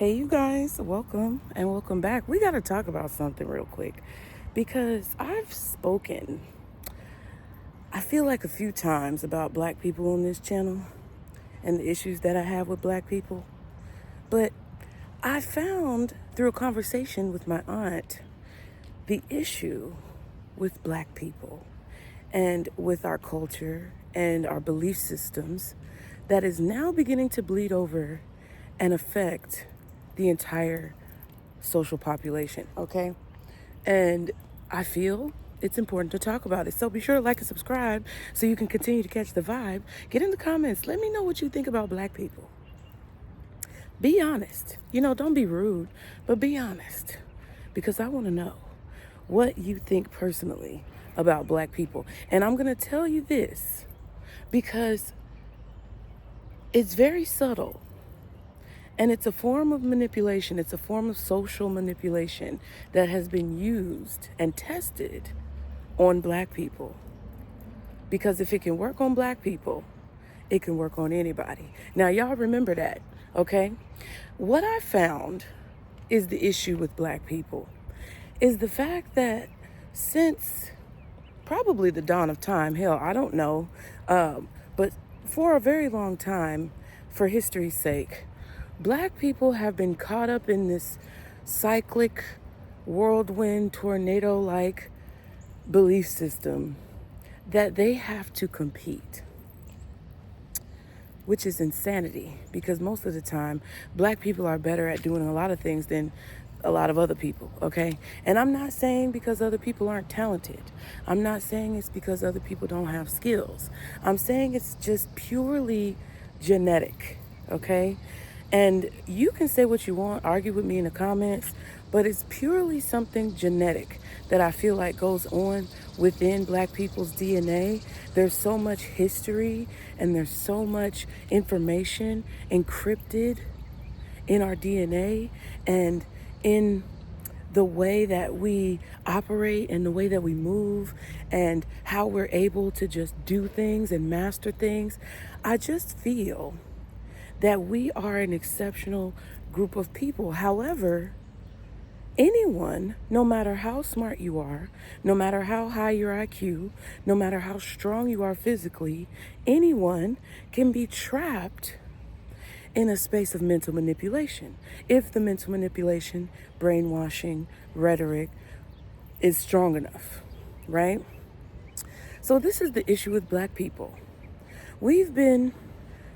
Hey, you guys, welcome and welcome back. We got to talk about something real quick because I've spoken, I feel like a few times about black people on this channel and the issues that I have with black people. But I found through a conversation with my aunt the issue with black people and with our culture and our belief systems that is now beginning to bleed over and affect the entire social population, okay? And I feel it's important to talk about it. So be sure to like and subscribe so you can continue to catch the vibe. Get in the comments. Let me know what you think about black people. Be honest. Don't be rude, but be honest. Because I want to know what you think personally about black people. And I'm going to tell you this because it's very subtle. And it's a form of manipulation. It's a form of social manipulation that has been used and tested on black people. Because if it can work on black people, it can work on anybody. Now, y'all remember that, okay? What I found is the issue with black people is the fact that since probably the dawn of time, hell, I don't know, but for a very long time, for history's sake, black people have been caught up in this cyclic, whirlwind, tornado-like belief system that they have to compete, which is insanity because most of the time, black people are better at doing a lot of things than a lot of other people, okay? And I'm not saying because other people aren't talented. I'm not saying it's because other people don't have skills. I'm saying it's just purely genetic, okay? And you can say what you want, argue with me in the comments, but it's purely something genetic that I feel like goes on within black people's DNA. There's so much history and there's so much information encrypted in our DNA and in the way that we operate and the way that we move and how we're able to just do things and master things. I just feel that we are an exceptional group of people. However, anyone, no matter how smart you are, no matter how high your IQ, no matter how strong you are physically, anyone can be trapped in a space of mental manipulation. If the mental manipulation, brainwashing, rhetoric is strong enough, right? So this is the issue with black people. We've been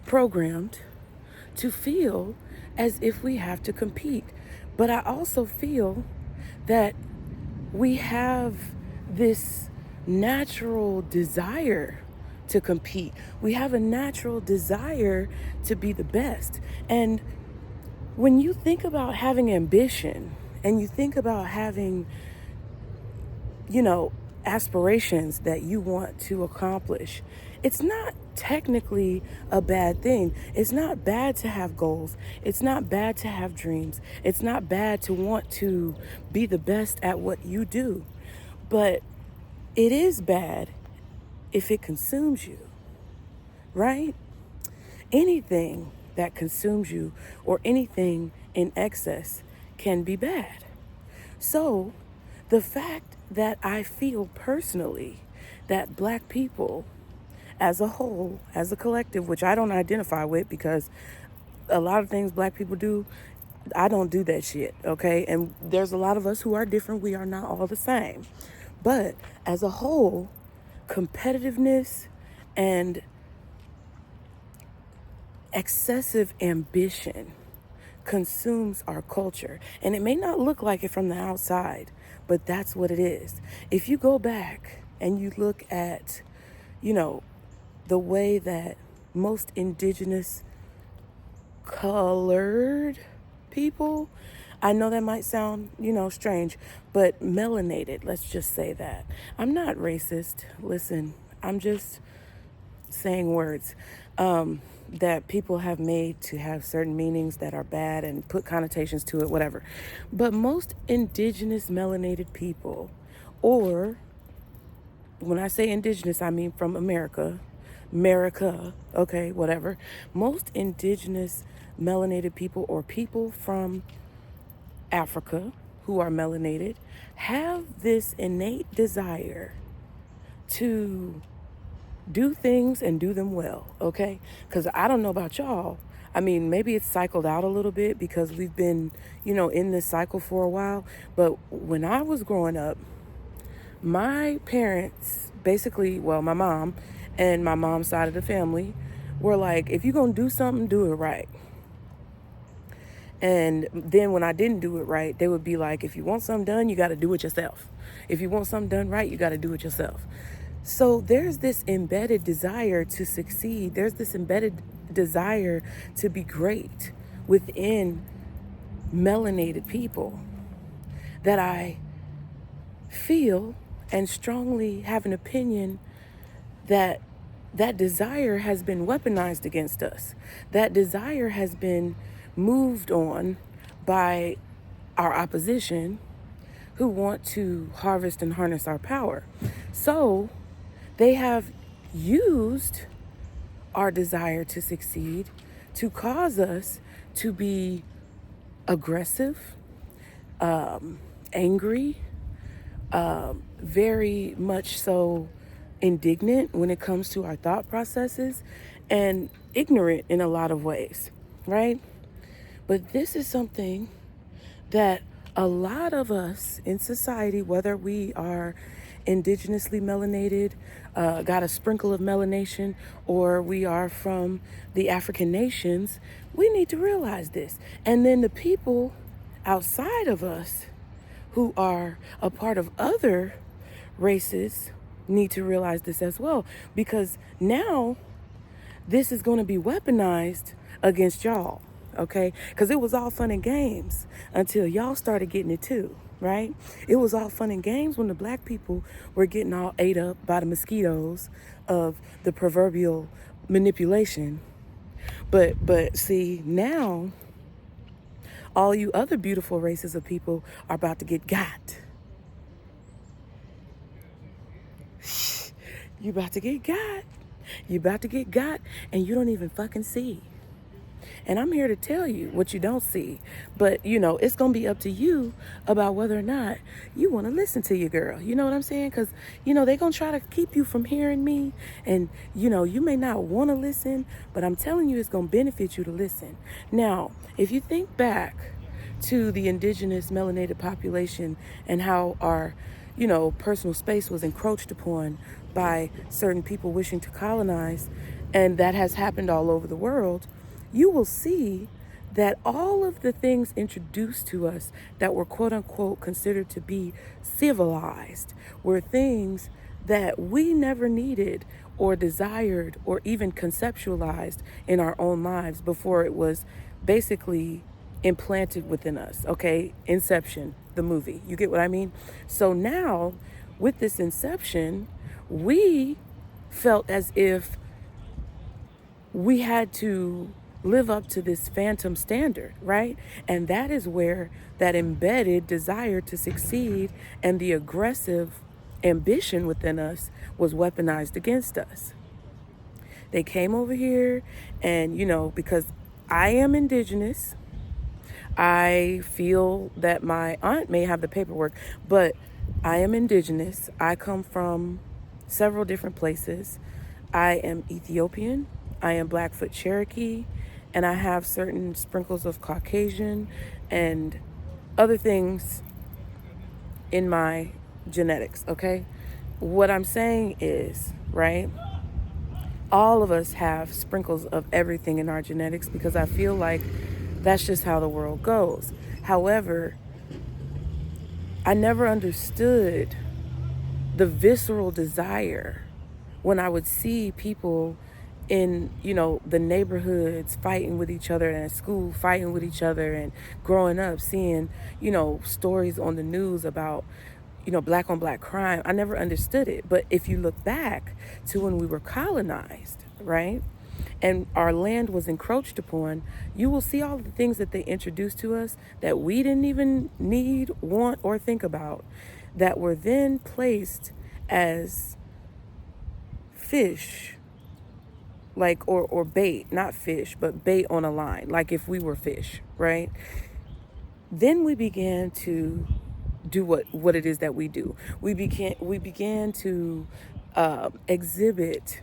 programmed to feel as if we have to compete. But I also feel that we have this natural desire to compete. We have a natural desire to be the best. And when you think about having ambition and you think about having, aspirations that you want to accomplish, it's not technically a bad thing. It's not bad to have goals. It's not bad to have dreams. It's not bad to want to be the best at what you do. But it is bad if it consumes you, right? Anything that consumes you or anything in excess can be bad. So the fact that I feel personally that black people as a whole, as a collective, which I don't identify with because a lot of things black people do, I don't do that shit, okay? And there's a lot of us who are different. We are not all the same. But as a whole, competitiveness and excessive ambition consumes our culture. And it may not look like it from the outside, but that's what it is. If you go back and you look at, the way that most indigenous colored people, I know that might sound, strange, but melanated, let's just say that. I'm not racist. Listen, I'm just saying words that people have made to have certain meanings that are bad and put connotations to it, whatever. But most indigenous melanated people, or when I say indigenous, I mean from America, okay, whatever. Most indigenous melanated people or people from Africa who are melanated have this innate desire to do things and do them well, okay? Because I don't know about y'all. I mean, maybe it's cycled out a little bit because we've been, in this cycle for a while. But when I was growing up, my parents basically, well, my mom and my mom's side of the family were like, if you're going to do something, do it right. And then when I didn't do it right, they would be like, if you want something done, you got to do it yourself. If you want something done right, you got to do it yourself. So there's this embedded desire to succeed. There's this embedded desire to be great within melanated people that I feel and strongly have an opinion that that desire has been weaponized against us. That desire has been moved on by our opposition who want to harvest and harness our power. So they have used our desire to succeed to cause us to be aggressive, angry, very much so indignant when it comes to our thought processes, and ignorant in a lot of ways, right? But this is something that a lot of us in society, whether we are indigenously melanated, got a sprinkle of melanation, or we are from the African nations, we need to realize this. And then the people outside of us who are a part of other races need to realize this as well, because now this is going to be weaponized against y'all, okay? Because it was all fun and games until y'all started getting it too, right? It was all fun and games when the black people were getting all ate up by the mosquitoes of the proverbial manipulation. But see, now all you other beautiful races of people are about to get got. You about to get got. You about to get got, and you don't even fucking see. And I'm here to tell you what you don't see. But, it's going to be up to you about whether or not you want to listen to your girl. You know what I'm saying? Because, they're going to try to keep you from hearing me. And, you may not want to listen, but I'm telling you it's going to benefit you to listen. Now, if you think back to the indigenous melanated population and how our, personal space was encroached upon by certain people wishing to colonize, and that has happened all over the world, you will see that all of the things introduced to us that were quote unquote considered to be civilized were things that we never needed or desired or even conceptualized in our own lives before it was basically implanted within us. Okay, Inception, the movie. You get what I mean? So now with this Inception, we felt as if we had to live up to this phantom standard, right? And that is where that embedded desire to succeed and the aggressive ambition within us was weaponized against us. They came over here and, because I am indigenous, I feel that my aunt may have the paperwork, but I am indigenous. I come from several different places. I am Ethiopian. I am Blackfoot Cherokee, and I have certain sprinkles of Caucasian and other things in my genetics, okay? What I'm saying is, right, all of us have sprinkles of everything in our genetics because I feel like that's just how the world goes. However, I never understood the visceral desire when I would see people in, the neighborhoods fighting with each other, and at school fighting with each other, and growing up seeing, stories on the news about, black on black crime. I never understood it. But if you look back to when we were colonized, right, and our land was encroached upon, you will see all the things that they introduced to us that we didn't even need, want, or think about, that were then placed as fish like, or bait, not fish, but bait on a line, like if we were fish, right? Then we began to do what it is that we do. We began to exhibit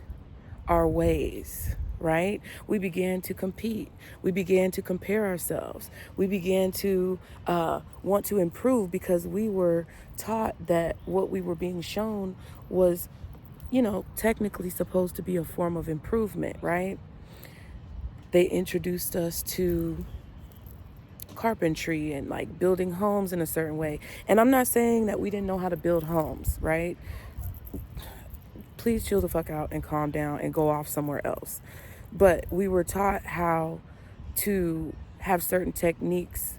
our ways, right? We began to compete. We began to compare ourselves. We began to want to improve because we were taught that what we were being shown was, technically supposed to be a form of improvement, right? They introduced us to carpentry and like building homes in a certain way. And I'm not saying that we didn't know how to build homes, right? Please chill the fuck out and calm down and go off somewhere else. But we were taught how to have certain techniques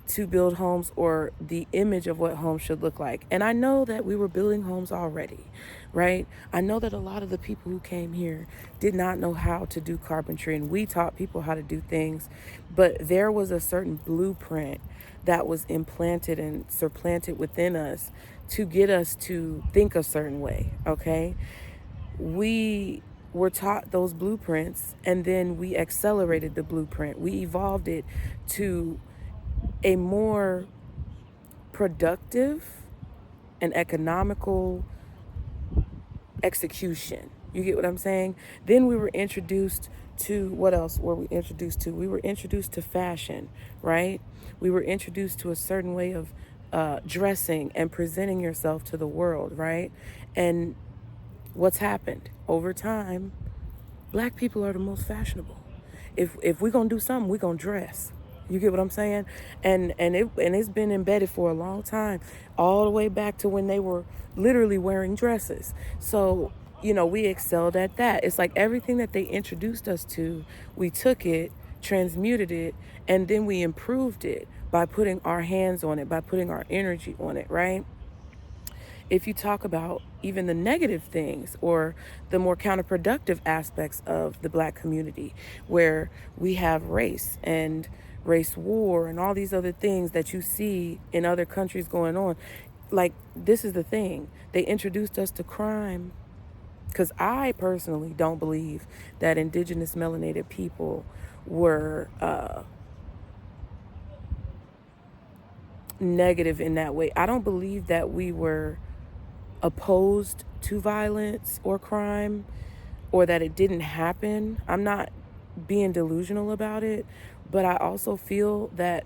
to build homes, or the image of what homes should look like. And I know that we were building homes already, right? I know that a lot of the people who came here did not know how to do carpentry, and we taught people how to do things. But there was a certain blueprint that was implanted and supplanted within us to get us to think a certain way, okay? We were taught those blueprints, and then we accelerated the blueprint. We evolved it to a more productive and economical execution. You get what I'm saying? Then we were introduced to, what else were we introduced to? We were introduced to fashion, right? We were introduced to a certain way of dressing and presenting yourself to the world, right? And what's happened over time, Black people are the most fashionable. If we're gonna do something, we're gonna dress. You get what I'm saying? And it's been embedded for a long time, all the way back to when they were literally wearing dresses. So, we excelled at that. It's like everything that they introduced us to, we took it, transmuted it, and then we improved it by putting our hands on it, by putting our energy on it, right? If you talk about even the negative things or the more counterproductive aspects of the Black community, where we have race and race war and all these other things that you see in other countries going on, like, this is the thing. They introduced us to crime, because I personally don't believe that indigenous melanated people were negative in that way. I don't believe that we were opposed to violence or crime, or that it didn't happen. I'm not being delusional about it, but I also feel that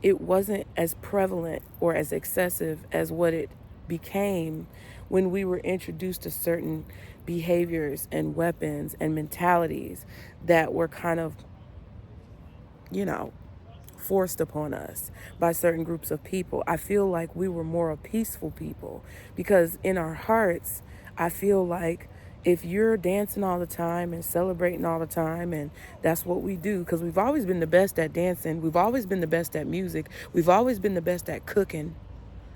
it wasn't as prevalent or as excessive as what it became when we were introduced to certain behaviors and weapons and mentalities that were kind of, forced upon us by certain groups of people. I feel like we were more a peaceful people, because in our hearts, I feel like if you're dancing all the time and celebrating all the time, and that's what we do, because we've always been the best at dancing, we've always been the best at music, we've always been the best at cooking,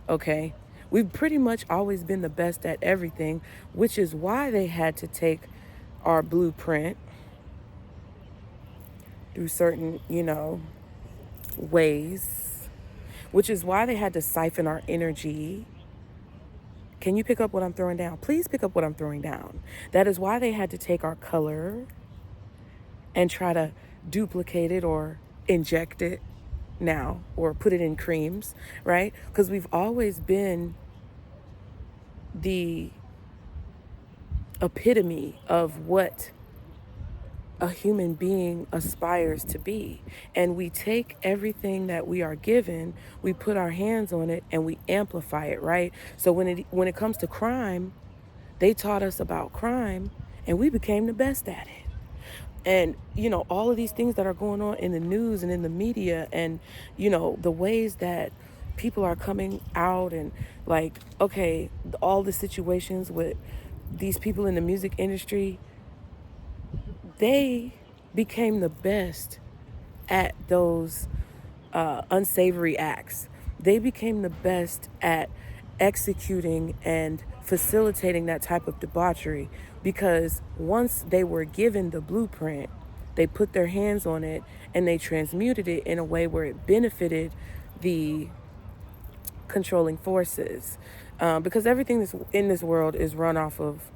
okay? We've pretty much always been the best at everything, which is why they had to take our blueprint through certain, ways, which is why they had to siphon our energy. Can you pick up what I'm throwing down? Please pick up what I'm throwing down. That is why they had to take our color and try to duplicate it or inject it now, or put it in creams, right? Because we've always been the epitome of what a human being aspires to be. And we take everything that we are given, we put our hands on it, and we amplify it, right? So when it comes to crime, they taught us about crime, and we became the best at it. And, all of these things that are going on in the news and in the media, and, the ways that people are coming out, and like, okay, all the situations with these people in the music industry, they became the best at those unsavory acts. They became the best at executing and facilitating that type of debauchery, because once they were given the blueprint, they put their hands on it and they transmuted it in a way where it benefited the controlling forces. Because everything that's in this world is run off of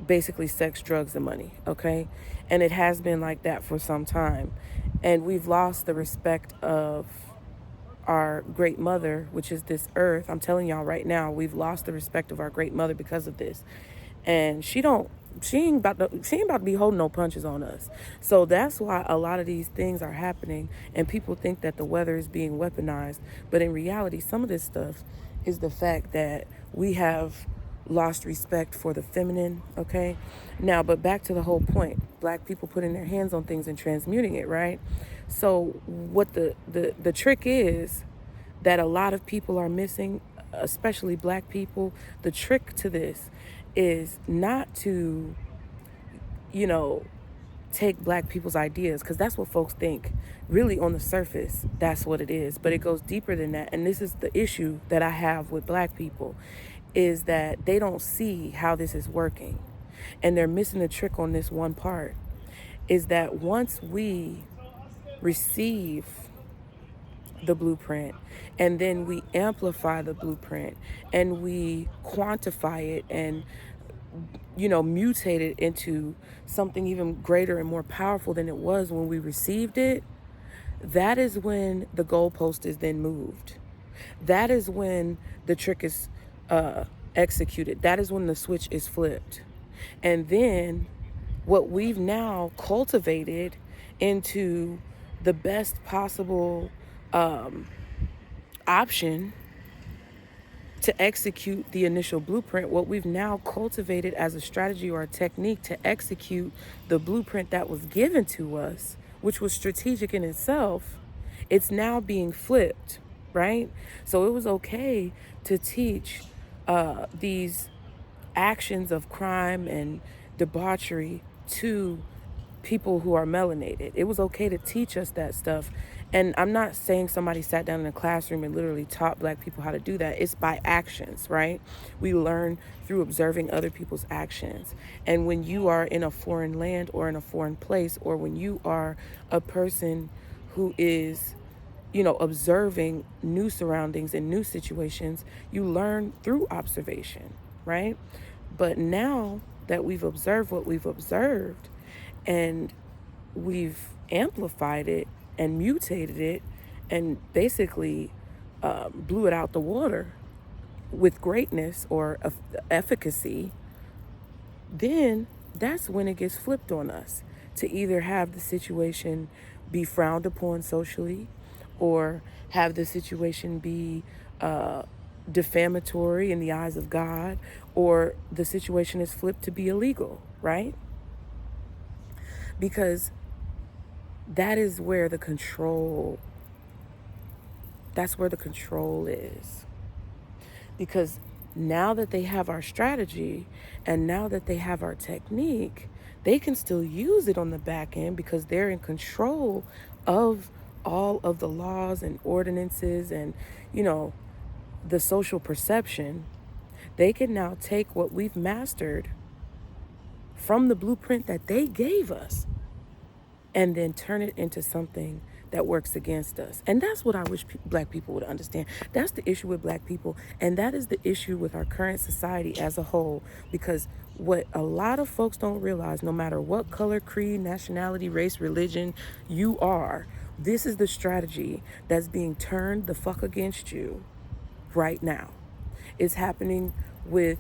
basically sex, drugs, and money, okay? And it has been like that for some time. And we've lost the respect of our great mother, which is this earth. I'm telling y'all right now, we've lost the respect of our great mother because of this. And she ain't about to be holding no punches on us. So that's why a lot of these things are happening, and people think that the weather is being weaponized. But in reality, some of this stuff is the fact that we have lost respect for the feminine, okay? Now, but back to the whole point, Black people putting their hands on things and transmuting it, right? So what the trick is that a lot of people are missing, especially Black people, the trick to this is not to, take Black people's ideas, because that's what folks think. Really, on the surface, that's what it is. But it goes deeper than that. And this is the issue that I have with Black people, is that they don't see how this is working. And they're missing the trick on this one part, is that once we receive the blueprint and then we amplify the blueprint and we quantify it and mutate it into something even greater and more powerful than it was when we received it, that is when the goalpost is then moved. That is when the trick is executed. That is when the switch is flipped. And then what we've now cultivated into the best possible option to execute the initial blueprint, what we've now cultivated as a strategy or a technique to execute the blueprint that was given to us, which was strategic in itself, it's now being flipped, right? So it was okay to teach these actions of crime and debauchery to people who are melanated. It was okay to teach us that stuff. And I'm not saying somebody sat down in a classroom and literally taught Black people how to do that. It's by actions, right? We learn through observing other people's actions. And when you are in a foreign land or in a foreign place, or when you are a person who is, observing new surroundings and new situations, you learn through observation, right? But now that we've observed what we've observed and we've amplified it and mutated it and basically blew it out the water with greatness or efficacy, then that's when it gets flipped on us to either have the situation be frowned upon socially or have the situation be defamatory in the eyes of God, or the situation is flipped to be illegal, right? Because that is where the control, that's where the control is. Because now that they have our strategy and now that they have our technique, they can still use it on the back end because they're in control of all of the laws and ordinances and, the social perception. They can now take what we've mastered from the blueprint that they gave us and then turn it into something that works against us. And that's what I wish Black people would understand. That's the issue with Black people. And that is the issue with our current society as a whole. Because what a lot of folks don't realize, no matter what color, creed, nationality, race, religion you are, this is the strategy that's being turned the fuck against you right now. It's happening with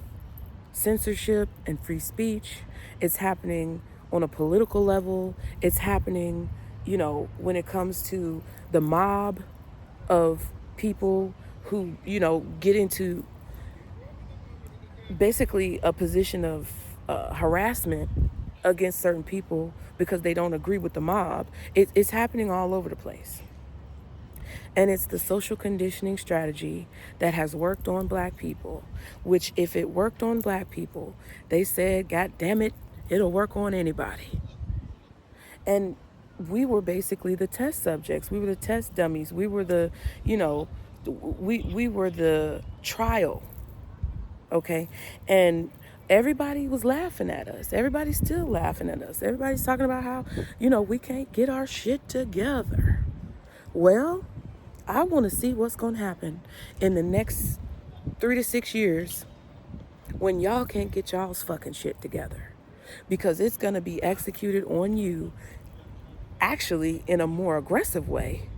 censorship and free speech. It's happening on a political level. It's happening, when it comes to the mob of people who, get into basically a position of harassment against certain people because they don't agree with the mob. It's happening all over the place. And it's the social conditioning strategy that has worked on Black people, which if it worked on Black people, they said, God damn it, it'll work on anybody. And we were basically the test subjects. We were the test dummies. We were the, we were the trial. Okay. And everybody was laughing at us. Everybody's still laughing at us. Everybody's talking about how, we can't get our shit together. Well, I want to see what's going to happen in the next 3 to 6 years when y'all can't get y'all's fucking shit together. because it's going to be executed on you actually in a more aggressive way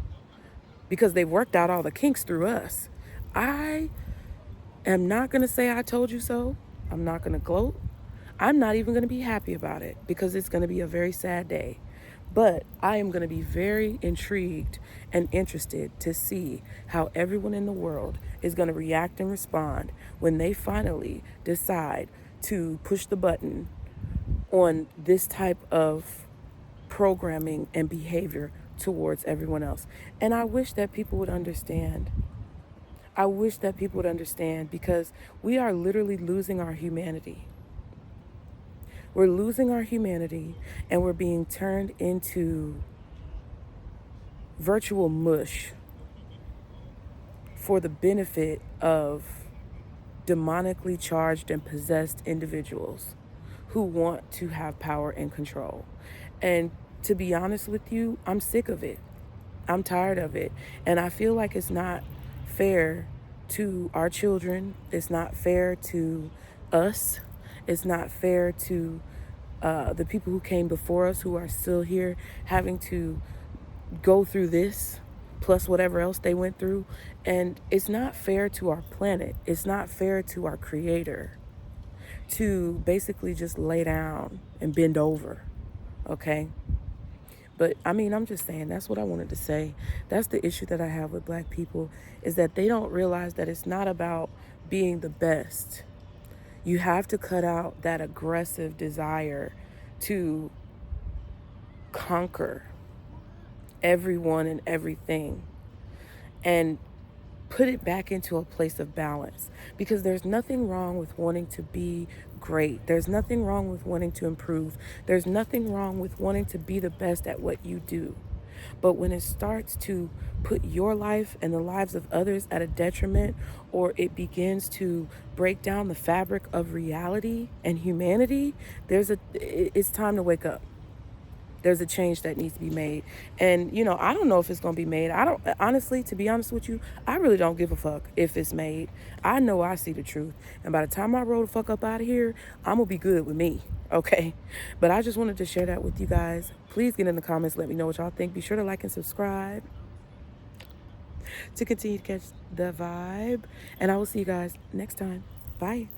because they've worked out all the kinks through us. I am not going to say I told you so. I'm not going to gloat. I'm not even going to be happy about it because it's going to be a very sad day. But I am going to be very intrigued and interested to see how everyone in the world is going to react and respond when they finally decide to push the button on this type of programming and behavior towards everyone else. And I wish that people would understand. I wish that people would understand because we are literally losing our humanity. We're losing our humanity and we're being turned into virtual mush for the benefit of demonically charged and possessed individuals who want to have power and control. And to be honest with you, I'm sick of it. I'm tired of it. And I feel like it's not fair to our children. It's not fair to us. It's not fair to the people who came before us who are still here having to go through this plus whatever else they went through. And it's not fair to our planet. It's not fair to our creator to basically just lay down and bend over. Okay? But I mean, I'm just saying, that's what I wanted to say. That's the issue that I have with Black people, is that they don't realize that it's not about being the best. You have to cut out that aggressive desire to conquer everyone and everything and put it back into a place of balance, because there's nothing wrong with wanting to be great. There's nothing wrong with wanting to improve. There's nothing wrong with wanting to be the best at what you do. But when it starts to put your life and the lives of others at a detriment, or it begins to break down the fabric of reality and humanity, it's time to wake up. There's a change that needs to be made. And, I don't know if it's going to be made. Honestly, to be honest with you, I really don't give a fuck if it's made. I know I see the truth. And by the time I roll the fuck up out of here, I'm going to be good with me. Okay? But I just wanted to share that with you guys. Please get in the comments. Let me know what y'all think. Be sure to like and subscribe to continue to catch the vibe. And I will see you guys next time. Bye.